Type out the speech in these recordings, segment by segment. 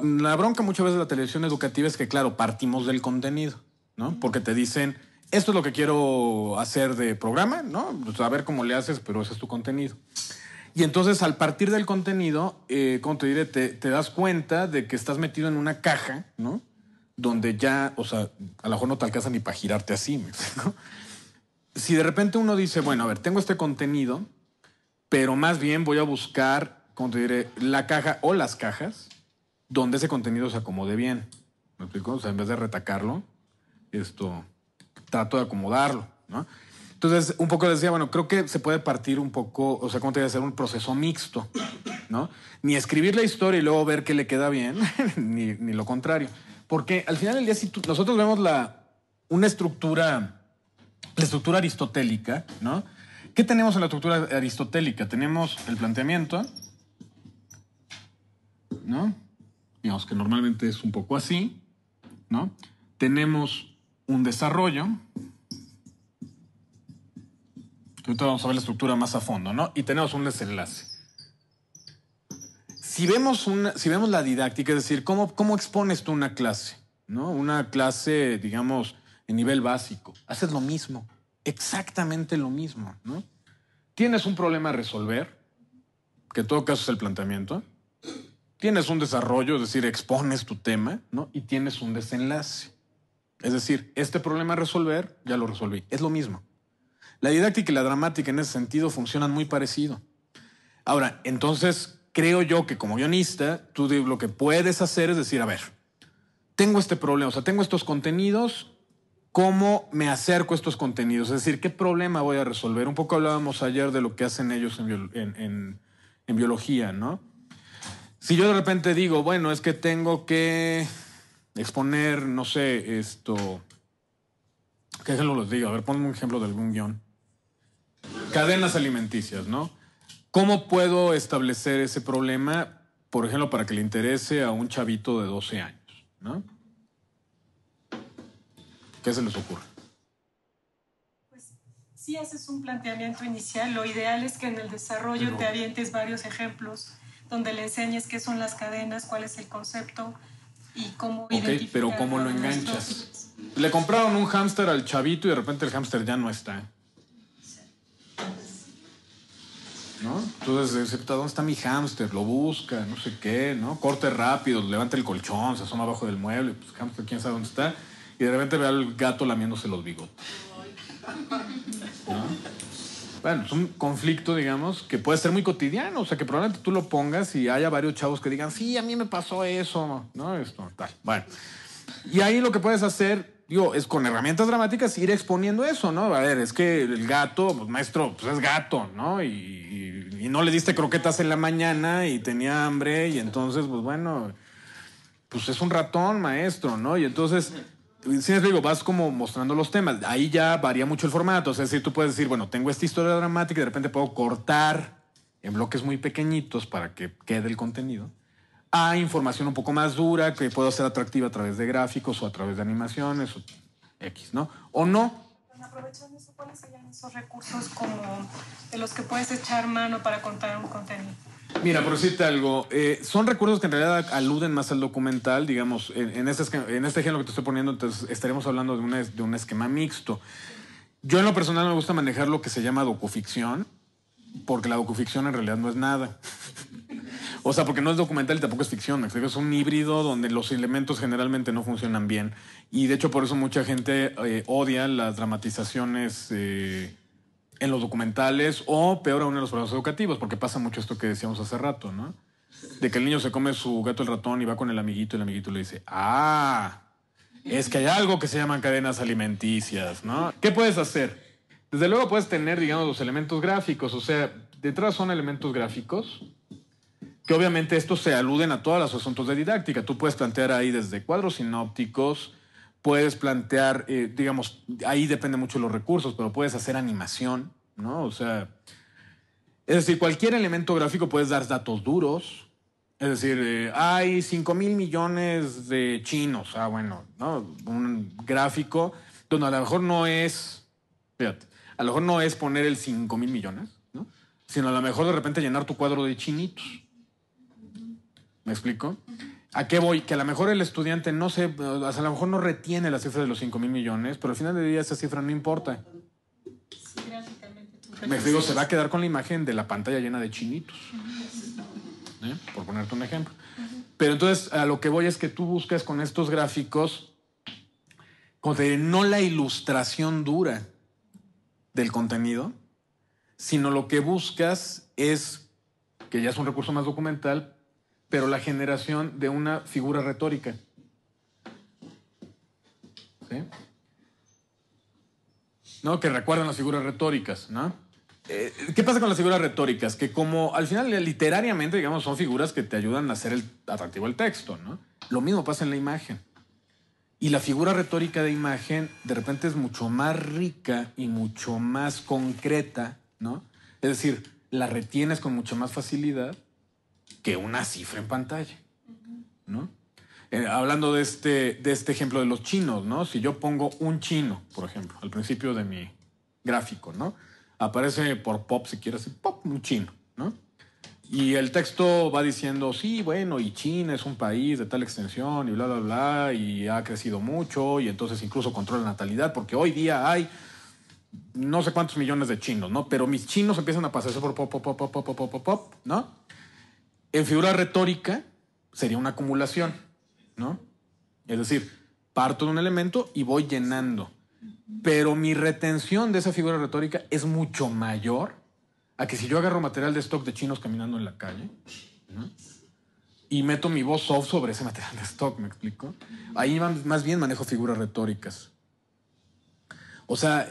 La bronca muchas veces de la televisión educativa es que, claro, partimos del contenido, ¿no? Porque te dicen, esto es lo que quiero hacer de programa, ¿no? Pues a ver cómo le haces, pero ese es tu contenido. Y entonces, al partir del contenido, ¿cómo te diré? Te das cuenta de que estás metido en una caja, ¿no? Donde ya, o sea, a lo mejor no te alcanza ni para girarte así, ¿me explico? Si de repente uno dice, bueno, a ver, tengo este contenido, pero más bien voy a buscar, ¿cómo te diré? La caja o las cajas donde ese contenido se acomode bien. ¿Me explico? O sea, en vez de retacarlo, trato de acomodarlo, ¿no? Entonces, un poco decía, bueno, creo que se puede partir un poco, o sea, ¿cómo te voy a hacer un proceso mixto, ¿no? Ni escribir la historia y luego ver qué le queda bien, ni lo contrario. Porque al final del día, si nosotros vemos una estructura, la estructura aristotélica, ¿no? ¿Qué tenemos en la estructura aristotélica? Tenemos el planteamiento, ¿no? Digamos que normalmente es un poco así, ¿no? Tenemos un desarrollo. Ahorita vamos a ver la estructura más a fondo, ¿no? Y tenemos un desenlace. Si vemos la didáctica, es decir, ¿cómo expones tú una clase? ¿No? Una clase, digamos, en nivel básico. Haces lo mismo, exactamente lo mismo, ¿no? Tienes un problema a resolver, que en todo caso es el planteamiento. Tienes un desarrollo, es decir, expones tu tema, ¿no? Y tienes un desenlace. Es decir, este problema a resolver, ya lo resolví. Es lo mismo. La didáctica y la dramática en ese sentido funcionan muy parecido. Ahora, entonces, creo yo que como guionista, tú lo que puedes hacer es decir, a ver, tengo este problema, o sea, tengo estos contenidos, ¿cómo me acerco a estos contenidos? Es decir, ¿qué problema voy a resolver? Un poco hablábamos ayer de lo que hacen ellos en biología, ¿no? Si yo de repente digo, bueno, es que tengo que exponer, no sé, ¿qué ejemplo les digo? A ver, ponme un ejemplo de algún guión. Cadenas alimenticias, ¿no? ¿Cómo puedo establecer ese problema, por ejemplo, para que le interese a un chavito de 12 años, ¿no? ¿Qué se les ocurre? Pues si haces un planteamiento inicial, lo ideal es que en el desarrollo te avientes varios ejemplos donde le enseñes qué son las cadenas, cuál es el concepto y cómo identificar. Ok, pero ¿cómo lo enganchas? Le compraron un hámster al chavito y de repente el hámster ya no está. ¿No? Entonces, ¿dónde está mi hámster? Lo busca, no sé qué, ¿no? Corte rápido, levanta el colchón, se asoma abajo del mueble, pues hámster, quién sabe dónde está, y de repente ve al gato lamiéndose los bigotes. ¿No? Bueno, es un conflicto, digamos, que puede ser muy cotidiano, o sea, que probablemente tú lo pongas y haya varios chavos que digan, sí, a mí me pasó eso, ¿no? Esto, tal. Bueno, y ahí lo que puedes hacer, digo, es con herramientas dramáticas ir exponiendo eso, ¿no? A ver, es que el gato, pues maestro, pues es gato, ¿no? Y no le diste croquetas en la mañana y tenía hambre y entonces, pues bueno, pues es un ratón, maestro, ¿no? Y entonces, si les digo, vas como mostrando los temas. Ahí ya varía mucho el formato. O sea, si tú puedes decir, bueno, tengo esta historia dramática y de repente puedo cortar en bloques muy pequeñitos para que quede el contenido a información un poco más dura que pueda ser atractiva a través de gráficos o a través de animaciones o X, ¿no? O no. Aprovechando eso, ¿cuáles serían esos recursos como de los que puedes echar mano para contar un contenido? Mira, por decirte algo, son recursos que en realidad aluden más al documental, digamos, en este ejemplo que te estoy poniendo, entonces estaremos hablando de un esquema mixto. Yo en lo personal me gusta manejar lo que se llama docuficción, porque la docuficción en realidad no es nada. O sea, porque no es documental y tampoco es ficción. Es un híbrido donde los elementos generalmente no funcionan bien. Y de hecho por eso mucha gente odia las dramatizaciones en los documentales o peor aún en los programas educativos, porque pasa mucho esto que decíamos hace rato, ¿no? De que el niño se come su gato el ratón y va con el amiguito y el amiguito le dice, es que hay algo que se llaman cadenas alimenticias, ¿no? ¿Qué puedes hacer? Desde luego puedes tener, digamos, los elementos gráficos, o sea, detrás son elementos gráficos que obviamente estos se aluden a todos los asuntos de didáctica. Tú puedes plantear ahí desde cuadros sinópticos, puedes plantear, digamos, ahí depende mucho de los recursos, pero puedes hacer animación, ¿no? O sea, es decir, cualquier elemento gráfico puedes dar datos duros. Es decir, hay 5,000 millones de chinos. Bueno, ¿no? Un gráfico donde a lo mejor no es, fíjate, a lo mejor no es poner el 5,000 millones, ¿no? Sino a lo mejor de repente llenar tu cuadro de chinitos. ¿Me explico? ¿A qué voy? Que a lo mejor el estudiante no se, o sea, a lo mejor no retiene la cifra de los 5,000 millones, pero al final del día esa cifra no importa. Sí, gráficamente. Me explico, se va a quedar con la imagen de la pantalla llena de chinitos. Por ponerte un ejemplo. Pero entonces a lo que voy es que tú buscas con estos gráficos, como te diré, no la ilustración dura del contenido, sino lo que buscas es, que ya es un recurso más documental, pero la generación de una figura retórica. ¿Sí? ¿No? Que recuerdan las figuras retóricas, ¿no? ¿Qué pasa con las figuras retóricas? Que como al final literariamente, digamos, son figuras que te ayudan a hacer atractivo el texto, ¿no? Lo mismo pasa en la imagen. Y la figura retórica de imagen de repente es mucho más rica y mucho más concreta, ¿no? Es decir, la retienes con mucha más facilidad que una cifra en pantalla, ¿no? Hablando de este ejemplo de los chinos, ¿no? Si yo pongo un chino, por ejemplo, al principio de mi gráfico, ¿no? Aparece por pop, si quieres, pop, un chino, ¿no? Y el texto va diciendo, sí, bueno, y China es un país de tal extensión y bla, bla, bla, y ha crecido mucho, y entonces incluso controla la natalidad, porque hoy día hay no sé cuántos millones de chinos, ¿no? Pero mis chinos empiezan a pasarse por pop, pop, pop, pop, pop, pop, pop, ¿no? En figura retórica sería una acumulación, ¿no? Es decir, parto de un elemento y voy llenando. Pero mi retención de esa figura retórica es mucho mayor a que si yo agarro material de stock de chinos caminando en la calle, ¿no? Y meto mi voz soft sobre ese material de stock, ¿me explico? Ahí más bien manejo figuras retóricas. O sea,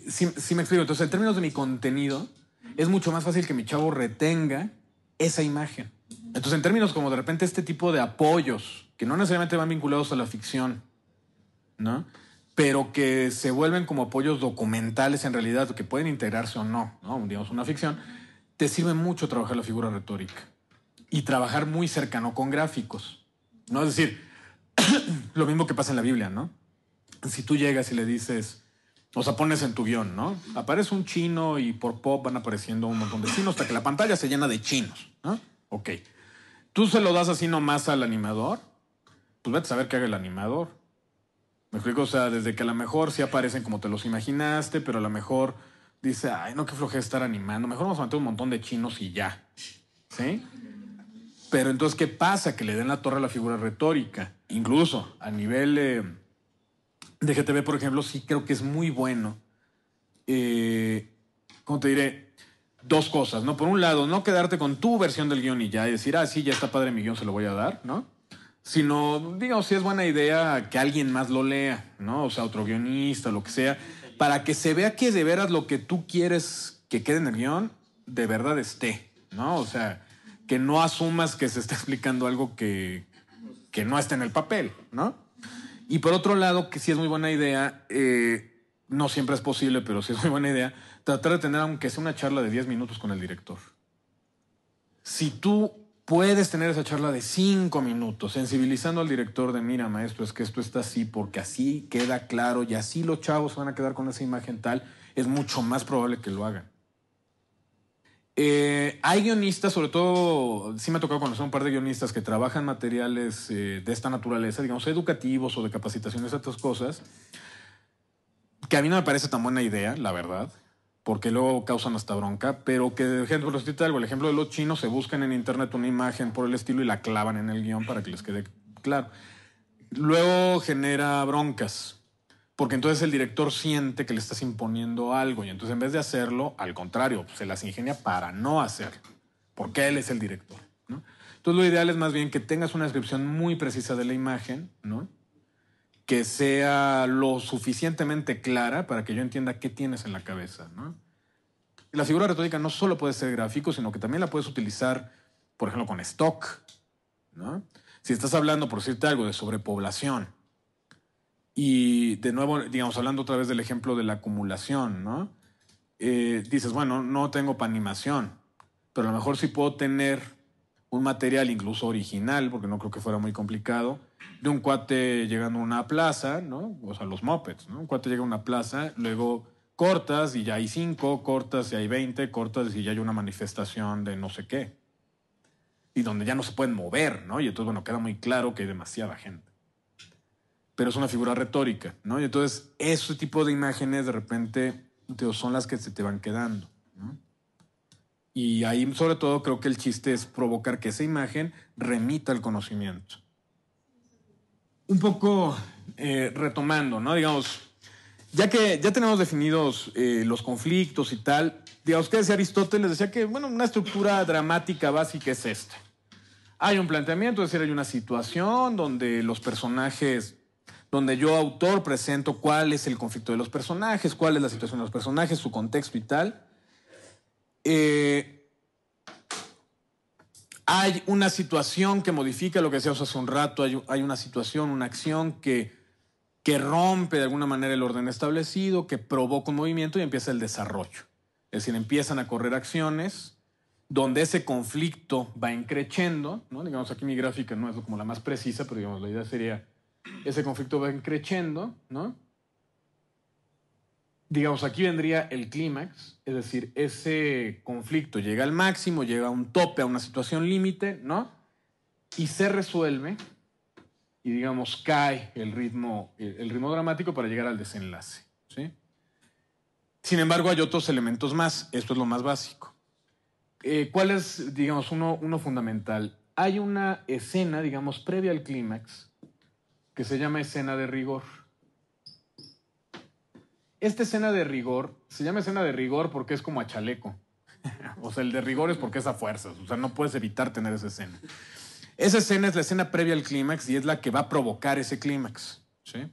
sí me explico. Entonces, en términos de mi contenido, es mucho más fácil que mi chavo retenga esa imagen. Entonces, en términos como de repente este tipo de apoyos, que no necesariamente van vinculados a la ficción, ¿no? Pero que se vuelven como apoyos documentales en realidad, que pueden integrarse o no, ¿no? Digamos, una ficción, te sirve mucho trabajar la figura retórica y trabajar muy cercano con gráficos, ¿no? Es decir, lo mismo que pasa en la Biblia, ¿no? Si tú llegas y le dices, o sea, pones en tu guión, ¿no? Aparece un chino y por pop van apareciendo un montón de chinos hasta que la pantalla se llena de chinos, ¿no? Ok. Tú se lo das así nomás al animador, pues vete a saber qué haga el animador. ¿Me explico? O sea, desde que a lo mejor sí aparecen como te los imaginaste, pero a lo mejor dice, ay, no, qué flojera estar animando. Mejor vamos a meter un montón de chinos y ya. ¿Sí? Pero entonces, ¿qué pasa? Que le den la torre a la figura retórica. Incluso a nivel de GTV, por ejemplo, sí creo que es muy bueno. ¿Cómo te diré? Dos cosas, ¿no? Por un lado, no quedarte con tu versión del guión y ya, y decir, ah, sí, ya está padre mi guión, se lo voy a dar, ¿no? Sino, digamos, si es buena idea que alguien más lo lea, ¿no? O sea, otro guionista, lo que sea, para que se vea que de veras lo que tú quieres que quede en el guión, de verdad esté, ¿no? O sea, que no asumas que se está explicando algo que no está en el papel, ¿no? Y por otro lado, que sí es muy buena idea, no siempre es posible, pero sí es muy buena idea, tratar de tener aunque sea una charla de 10 minutos con el director. Si tú puedes tener esa charla de 5 minutos, sensibilizando al director de, mira, maestro, es que esto está así, porque así queda claro y así los chavos van a quedar con esa imagen tal, es mucho más probable que lo hagan. Hay guionistas, sobre todo, sí me ha tocado conocer un par de guionistas que trabajan materiales de esta naturaleza, digamos, educativos o de capacitaciones, otras cosas, que a mí no me parece tan buena idea, la verdad, porque luego causan hasta bronca, pero que, por ejemplo, algo, el ejemplo de los chinos, se buscan en internet una imagen por el estilo y la clavan en el guión para que les quede claro. Luego genera broncas, porque entonces el director siente que le estás imponiendo algo y entonces en vez de hacerlo, al contrario, se las ingenia para no hacerlo, porque él es el director, ¿no? Entonces lo ideal es más bien que tengas una descripción muy precisa de la imagen, ¿no? Que sea lo suficientemente clara para que yo entienda qué tienes en la cabeza, ¿no? Y la figura retórica no solo puede ser gráfico, sino que también la puedes utilizar, por ejemplo, con stock, ¿no? Si estás hablando, por decirte algo, de sobrepoblación, y de nuevo, digamos, hablando otra vez del ejemplo de la acumulación, ¿no? Dices, bueno, no tengo para animación, pero a lo mejor sí puedo tener un material incluso original, porque no creo que fuera muy complicado, de un cuate llegando a una plaza, ¿no? O sea, los mopeds, ¿no? Un cuate llega a una plaza, luego cortas y ya hay 5, cortas y hay 20, cortas y ya hay una manifestación de no sé qué. y donde ya no se pueden mover, ¿no? Y entonces, bueno, queda muy claro que hay demasiada gente. Pero es una figura retórica, ¿no? Y entonces, ese tipo de imágenes de repente son las que se te van quedando, ¿no? Y ahí, sobre todo, creo que el chiste es provocar que esa imagen remita al conocimiento. Un poco retomando, ¿no? Digamos, ya que ya tenemos definidos los conflictos y tal, digamos, ¿qué decía Aristóteles? Decía que, bueno, una estructura dramática básica es esta. Hay un planteamiento, es decir, hay una situación donde los personajes, donde yo, autor, presento cuál es el conflicto de los personajes, cuál es la situación de los personajes, su contexto y tal. Hay una situación que modifica lo que decíamos hace un rato, hay una situación, una acción que rompe de alguna manera el orden establecido, que provoca un movimiento y empieza el desarrollo. Es decir, empiezan a correr acciones donde ese conflicto va increciendo, ¿no? Digamos, aquí mi gráfica no es como la más precisa, pero digamos, la idea sería, ese conflicto va increciendo, ¿no? Digamos, aquí vendría el clímax, es decir, ese conflicto llega al máximo, llega a un tope, a una situación límite, ¿no? Y se resuelve y, digamos, cae el ritmo dramático para llegar al desenlace, ¿sí? Sin embargo, hay otros elementos más. Esto es lo más básico. ¿Cuál es, digamos, uno fundamental? Hay una escena, digamos, previa al clímax que se llama escena de rigor. Esta escena de rigor se llama escena de rigor porque es como a chaleco. O sea, el de rigor es porque es a fuerzas. O sea, no puedes evitar tener esa escena. Esa escena es la escena previa al clímax y es la que va a provocar ese clímax, ¿sí?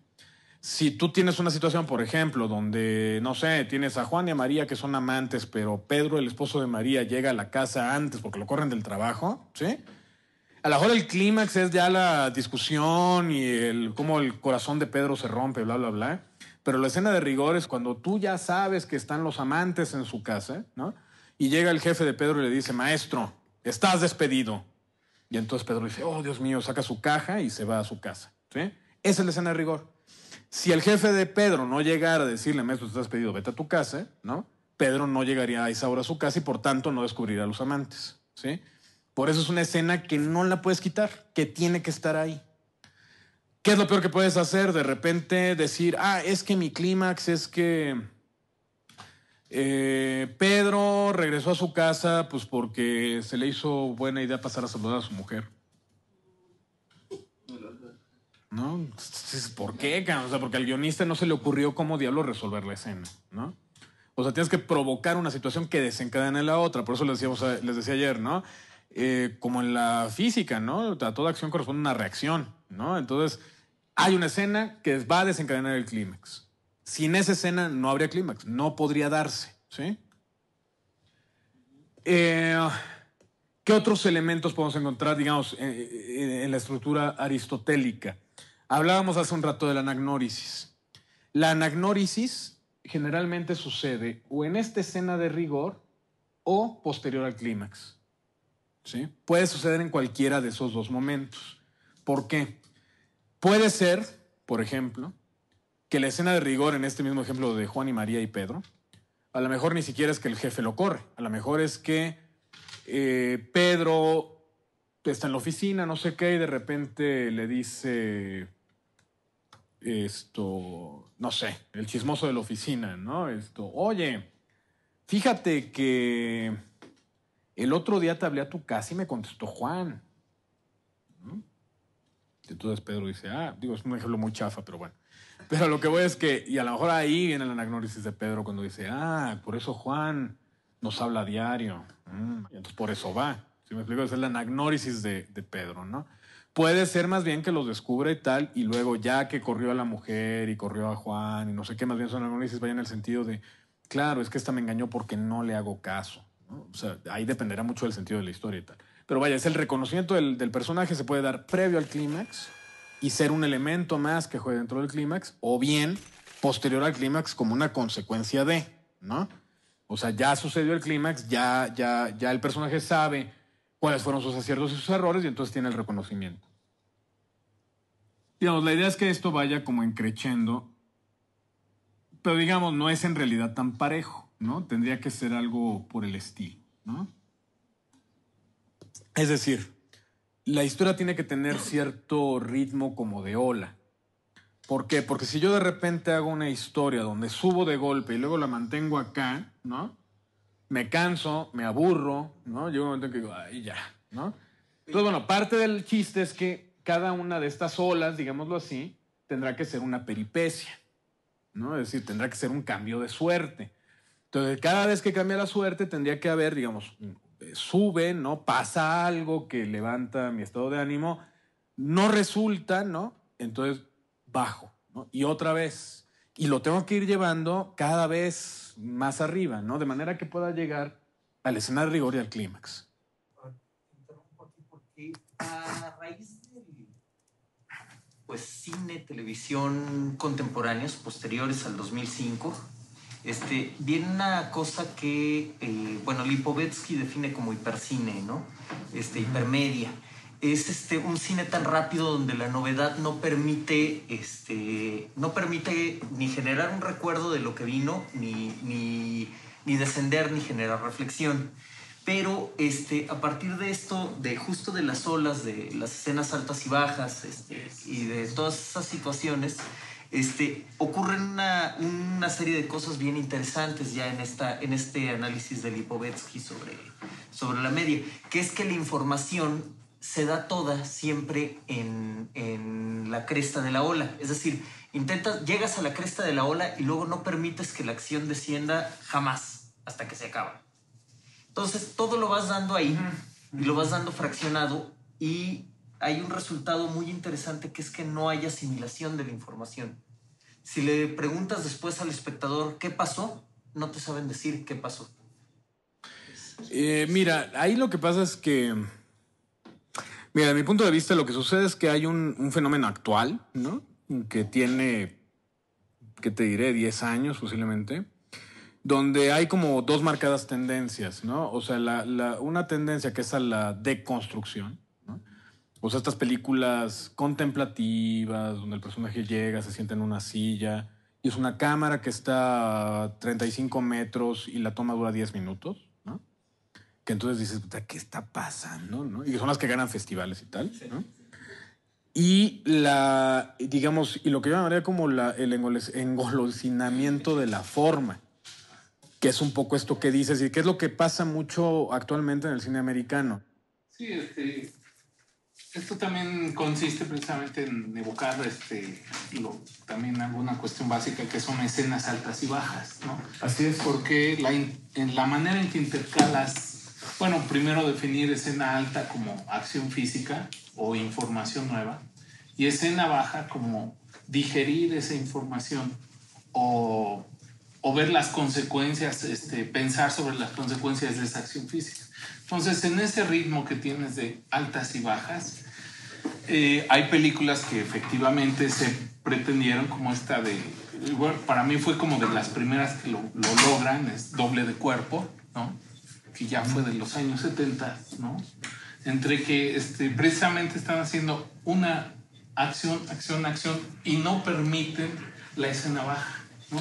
Si tú tienes una situación, por ejemplo, donde, no sé, tienes a Juan y a María que son amantes, pero Pedro, el esposo de María, llega a la casa antes porque lo corren del trabajo, ¿sí? A lo mejor el clímax es ya la discusión y cómo el corazón de Pedro se rompe, bla, bla, bla. Pero la escena de rigor es cuando tú ya sabes que están los amantes en su casa, ¿no? Y llega el jefe de Pedro y le dice, maestro, estás despedido. Y entonces Pedro dice, oh, Dios mío, saca su caja y se va a su casa, ¿sí? Esa es la escena de rigor. Si el jefe de Pedro no llegara a decirle, maestro, estás despedido, vete a tu casa, ¿no? Pedro no llegaría a esa hora a su casa y por tanto no descubriría a los amantes, ¿sí? Por eso es una escena que no la puedes quitar, que tiene que estar ahí. ¿Qué es lo peor que puedes hacer? De repente decir, es que mi clímax es que Pedro regresó a su casa pues porque se le hizo buena idea pasar a saludar a su mujer. ¿No? ¿Por qué? O sea, porque al guionista no se le ocurrió cómo diablo resolver la escena, ¿no? O sea, tienes que provocar una situación que desencadene la otra. Por eso les decía ayer, ¿no? Como en la física, ¿no? A toda acción corresponde una reacción, ¿no? Entonces, hay una escena que va a desencadenar el clímax. Sin esa escena no habría clímax, no podría darse, ¿sí? ¿Qué otros elementos podemos encontrar, digamos, en la estructura aristotélica? Hablábamos hace un rato de la anagnórisis. La anagnórisis generalmente sucede o en esta escena de rigor o posterior al clímax, ¿sí? Puede suceder en cualquiera de esos dos momentos. ¿Por qué? Puede ser, por ejemplo, que la escena de rigor, en este mismo ejemplo de Juan y María y Pedro, a lo mejor ni siquiera es que el jefe lo corre, a lo mejor es que Pedro está en la oficina, no sé qué, y de repente le dice no sé, el chismoso de la oficina, ¿no? Oye, fíjate que el otro día te hablé a tu casa y me contestó Juan, ¿no? Entonces Pedro dice, digo, es un ejemplo muy chafa, pero bueno. Pero lo que voy es que, y a lo mejor ahí viene la anagnórisis de Pedro cuando dice, por eso Juan nos habla a diario. Y entonces por eso va. ¿Sí me explico? Esa es la anagnórisis de Pedro, ¿no? Puede ser más bien que los descubre y tal, y luego ya que corrió a la mujer y corrió a Juan y no sé qué, más bien son anagnórisis vaya en el sentido de, claro, es que esta me engañó porque no le hago caso, ¿no? O sea, ahí dependerá mucho del sentido de la historia y tal. Pero vaya, es el reconocimiento del personaje, se puede dar previo al clímax y ser un elemento más que juegue dentro del clímax, o bien posterior al clímax como una consecuencia de, ¿no? O sea, ya sucedió el clímax, ya el personaje sabe cuáles fueron sus aciertos y sus errores y entonces tiene el reconocimiento. Digamos, la idea es que esto vaya como increciendo, pero digamos, no es en realidad tan parejo, ¿no? Tendría que ser algo por el estilo, ¿no? Es decir, la historia tiene que tener cierto ritmo como de ola. ¿Por qué? Porque si yo de repente hago una historia donde subo de golpe y luego la mantengo acá, ¿no? Me canso, me aburro, ¿no? Llega un momento en que digo, ay, ya, ¿no? Entonces, bueno, parte del chiste es que cada una de estas olas, digámoslo así, tendrá que ser una peripecia, ¿no? Es decir, tendrá que ser un cambio de suerte. Entonces, cada vez que cambia la suerte, tendría que haber, digamos, sube, ¿no? Pasa algo que levanta mi estado de ánimo, no resulta, ¿no? Entonces, bajo, ¿no? Y otra vez. Y lo tengo que ir llevando cada vez más arriba, ¿no? De manera que pueda llegar a la escena de rigor y al clímax. Interrumpo aquí porque a raíz del pues, cine, televisión contemporáneos posteriores al 2005, viene una cosa que, bueno, Lipovetsky define como hipercine, ¿no? Hipermedia. Es un cine tan rápido donde la novedad no permite ni generar un recuerdo de lo que vino, ni descender, ni generar reflexión. Pero a partir de esto, justo de las olas, de las escenas altas y bajas, y de todas esas situaciones, ocurren una serie de cosas bien interesantes ya en este análisis de Lipovetsky sobre la media, que es que la información se da toda siempre en la cresta de la ola. Es decir, llegas a la cresta de la ola y luego no permites que la acción descienda jamás hasta que se acaba. Entonces todo lo vas dando ahí y lo vas dando fraccionado, y hay un resultado muy interesante, que es que no hay asimilación de la información. Si le preguntas después al espectador qué pasó, no te saben decir qué pasó. Mira, ahí lo que pasa es que, mira, de mi punto de vista, lo que sucede es que hay un fenómeno actual, ¿no? Que tiene, ¿qué te diré? 10 años posiblemente, donde hay como dos marcadas tendencias, ¿no? O sea, una tendencia que es a la deconstrucción, ¿no? O sea, estas películas contemplativas, donde el personaje llega, se sienta en una silla, y es una cámara que está a 35 metros y la toma dura 10 minutos, ¿no? Que entonces dices, ¿qué está pasando? ¿No? Y son las que ganan festivales y tal, ¿no? Y digamos, y lo que yo llamaría como el engolosinamiento de la forma, que es un poco esto que dices, y que es lo que pasa mucho actualmente en el cine americano. Sí, esto también consiste precisamente en evocar también alguna cuestión básica, que son escenas altas y bajas, ¿no? Así es. Porque en la manera en que intercalas, bueno, primero definir escena alta como acción física o información nueva, y escena baja como digerir esa información o ver las consecuencias, pensar sobre las consecuencias de esa acción física. Entonces, en ese ritmo que tienes de altas y bajas, hay películas que efectivamente se pretendieron, como esta bueno, para mí fue como de las primeras que lo logran, es Doble de Cuerpo, ¿no? Que ya fue de los años 70, ¿no? Entre que precisamente están haciendo una acción, y no permiten la escena baja, ¿no?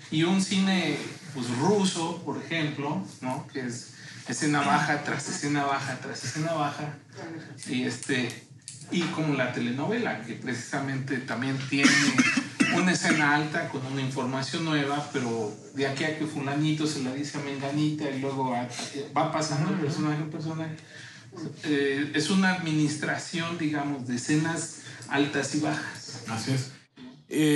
Y un cine pues, ruso, por ejemplo, ¿no? Que es escena baja tras escena baja tras escena baja, y como la telenovela, que precisamente también tiene una escena alta con una información nueva, pero de aquí a que fulanito se la dice a menganita y luego va pasando de personaje en personaje. Es una administración, digamos, de escenas altas y bajas. Así es.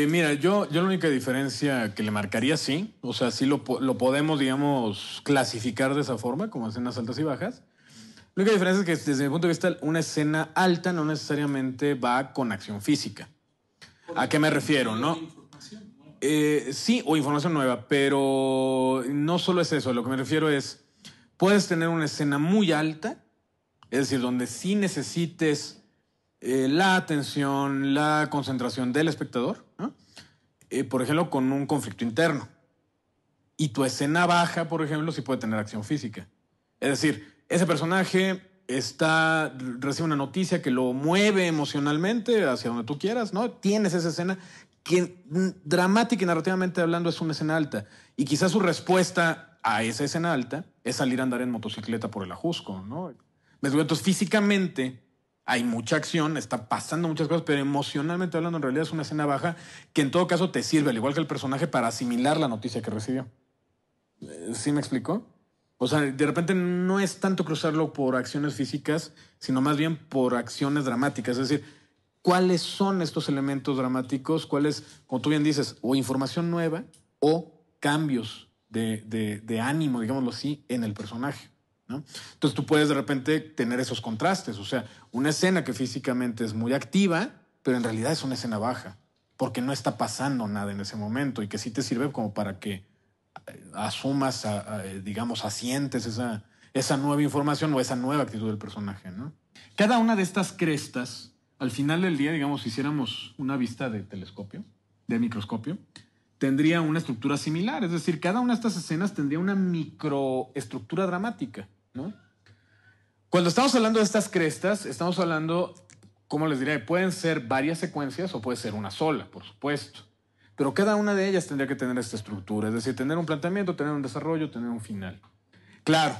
Mira, yo la única diferencia que le marcaría, sí, o sea, sí lo podemos, digamos, clasificar de esa forma, como escenas altas y bajas. La única diferencia es que desde mi punto de vista una escena alta no necesariamente va con acción física. ¿A qué me refiero, no? Sí, o información nueva, pero no solo es eso. Lo que me refiero es, puedes tener una escena muy alta, es decir, donde sí necesites la atención, la concentración del espectador, ¿no? Por ejemplo, con un conflicto interno. Y tu escena baja, por ejemplo, sí puede tener acción física. Es decir, ese personaje recibe una noticia que lo mueve emocionalmente hacia donde tú quieras, ¿no? Tienes esa escena que dramática y narrativamente hablando es una escena alta. Y quizás su respuesta a esa escena alta es salir a andar en motocicleta por el Ajusco, ¿no? Entonces, físicamente hay mucha acción, está pasando muchas cosas, pero emocionalmente hablando, en realidad es una escena baja que en todo caso te sirve, al igual que el personaje, para asimilar la noticia que recibió. ¿Sí me explicó? O sea, de repente no es tanto cruzarlo por acciones físicas, sino más bien por acciones dramáticas. Es decir, ¿cuáles son estos elementos dramáticos? ¿Cuáles, como tú bien dices, o información nueva o cambios de ánimo, digámoslo así, en el personaje, ¿no? Entonces tú puedes de repente tener esos contrastes. O sea, una escena que físicamente es muy activa, pero en realidad es una escena baja, porque no está pasando nada en ese momento y que sí te sirve como para que asumas, digamos, asientes esa nueva información o esa nueva actitud del personaje, ¿no? Cada una de estas crestas, al final del día, digamos, si hiciéramos una vista de telescopio, de microscopio, tendría una estructura similar. Es decir, cada una de estas escenas tendría una microestructura dramática, ¿no? Cuando estamos hablando de estas crestas, estamos hablando, ¿cómo les diría? Pueden ser varias secuencias o puede ser una sola, por supuesto. Pero cada una de ellas tendría que tener esta estructura, es decir, tener un planteamiento, tener un desarrollo, tener un final. Claro,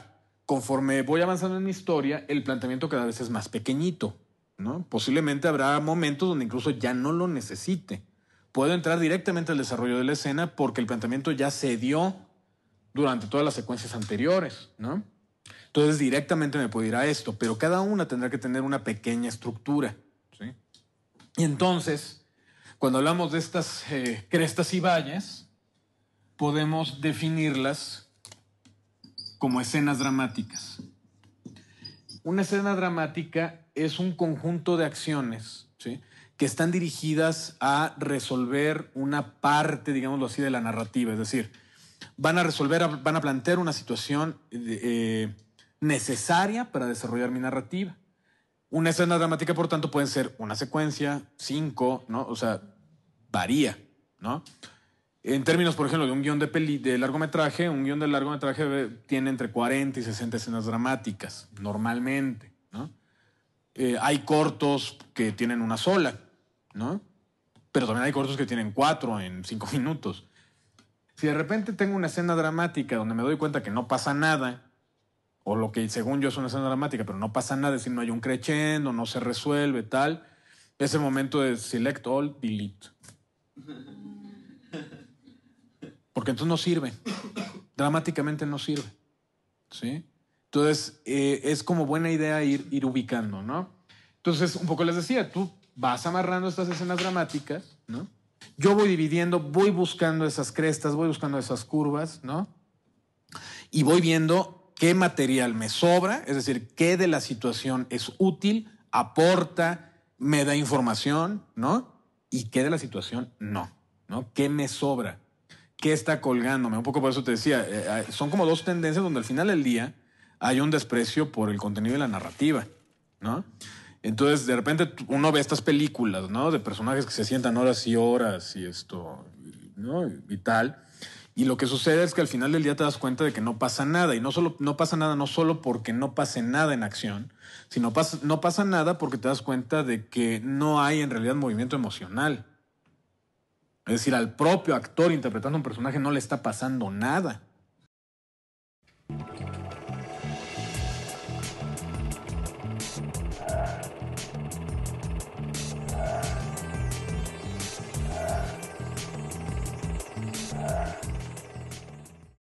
conforme voy avanzando en mi historia, el planteamiento cada vez es más pequeñito, ¿no? Posiblemente habrá momentos donde incluso ya no lo necesite. Puedo entrar directamente al desarrollo de la escena porque el planteamiento ya se dio durante todas las secuencias anteriores, ¿no? Entonces directamente me puedo ir a esto, pero cada una tendrá que tener una pequeña estructura, ¿sí? Y entonces, cuando hablamos de estas crestas y valles, podemos definirlas como escenas dramáticas. Una escena dramática es un conjunto de acciones, ¿sí?, que están dirigidas a resolver una parte, digámoslo así, de la narrativa. Es decir, van a plantear una situación necesaria para desarrollar mi narrativa. Una escena dramática, por tanto, puede ser una secuencia, 5, ¿no? O sea, varía, ¿no? En términos, por ejemplo, de un guión de largometraje, un guión de largometraje tiene entre 40 y 60 escenas dramáticas, normalmente, ¿no? Hay cortos que tienen una sola, ¿no? Pero también hay cortos que tienen 4 en 5 minutos. Si de repente tengo una escena dramática donde me doy cuenta que no pasa nada, o lo que según yo es una escena dramática, pero no pasa nada, es decir, no hay un crescendo, no se resuelve, tal, es el momento de select all, delete. Porque entonces no sirve. Dramáticamente no sirve, ¿sí? Entonces, es como buena idea ir ubicando, ¿no? Entonces, un poco les decía, tú vas amarrando estas escenas dramáticas, ¿no? Yo voy dividiendo, voy buscando esas crestas, voy buscando esas curvas, ¿no? Y voy viendo qué material me sobra, es decir, qué de la situación es útil, aporta, me da información, ¿no? Y qué de la situación no, ¿no? ¿Qué me sobra? ¿Qué está colgándome? Un poco por eso te decía, son como dos tendencias donde al final del día hay un desprecio por el contenido y la narrativa, ¿no? Entonces, de repente uno ve estas películas, ¿no? De personajes que se sientan horas y horas y esto, ¿no? Y tal. Y lo que sucede es que al final del día te das cuenta de que no pasa nada. Y no pasa nada no solo porque no pase nada en acción, sino no pasa nada porque te das cuenta de que no hay en realidad movimiento emocional. Es decir, al propio actor interpretando un personaje no le está pasando nada.